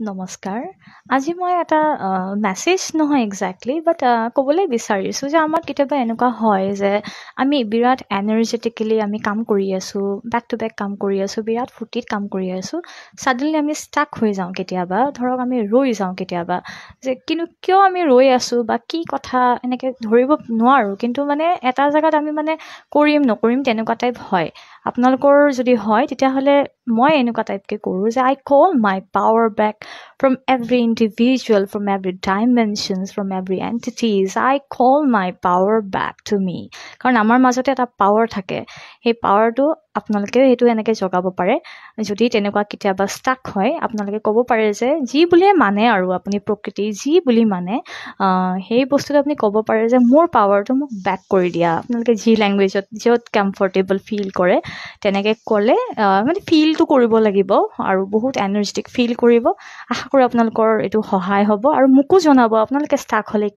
নমস্কাৰ আজি মই এটা মেছেজ নহয় এক্স্যাক্টলি বাট ক'বলৈ বিচাৰিছোঁ যে আমাৰ কেতিয়াবা এনেকুৱা হয় যে আমি বিৰাট এনাৰ্জেটিকেলি আমি কাম কৰি আছোঁ বেক টু বেক কাম কৰি আছোঁ বিৰাট ফূৰ্তিত কাম কৰি আছোঁ ছাডেনলি আমি ষ্টাক হৈ যাওঁ কেতিয়াবা ধৰক আমি ৰৈ যাওঁ কেতিয়াবা যে কিন্তু কিয় আমি ৰৈ আছোঁ বা কি কথা এনেকৈ ধৰিব নোৱাৰোঁ কিন্তু মানে এটা জেগাত আমি মানে কৰিম নকৰিম তেনেকুৱা টাইপ হয় আপোনালোকৰ যদি হয় তেতিয়াহ'লে মই এনেকুৱা টাইপকৈ কৰোঁ যে I call my power back from every individual, from every dimensions, from every entities. I call my power back to me. কাৰণ আমাৰ মাজতে এটা পাৱাৰ থাকে সেই পাৱাৰটো আপোনালোকে সেইটো এনেকৈ জগাব পাৰে যদি তেনেকুৱা কেতিয়াবা ষ্টাক হয় আপোনালোকে ক'ব পাৰে যে যি বুলিয়ে মানে আৰু আপুনি প্ৰকৃতি যি বুলি মানে সেই বস্তুটো আপুনি ক'ব পাৰে যে মোৰ পাৱাৰটো মোক বেক কৰি দিয়া আপোনালোকে যি লেংগুৱেজত য'ত কমফৰ্টেবল ফিল কৰে তেনেকৈ ক'লে মানে ফিলটো কৰিব লাগিব আৰু বহুত এনাৰ্জেটিক ফিল কৰিব আশা কৰোঁ আপোনালোকৰ এইটো সহায় হ'ব আৰু মোকো জনাব আপোনালোকে ষ্টাক হ'লে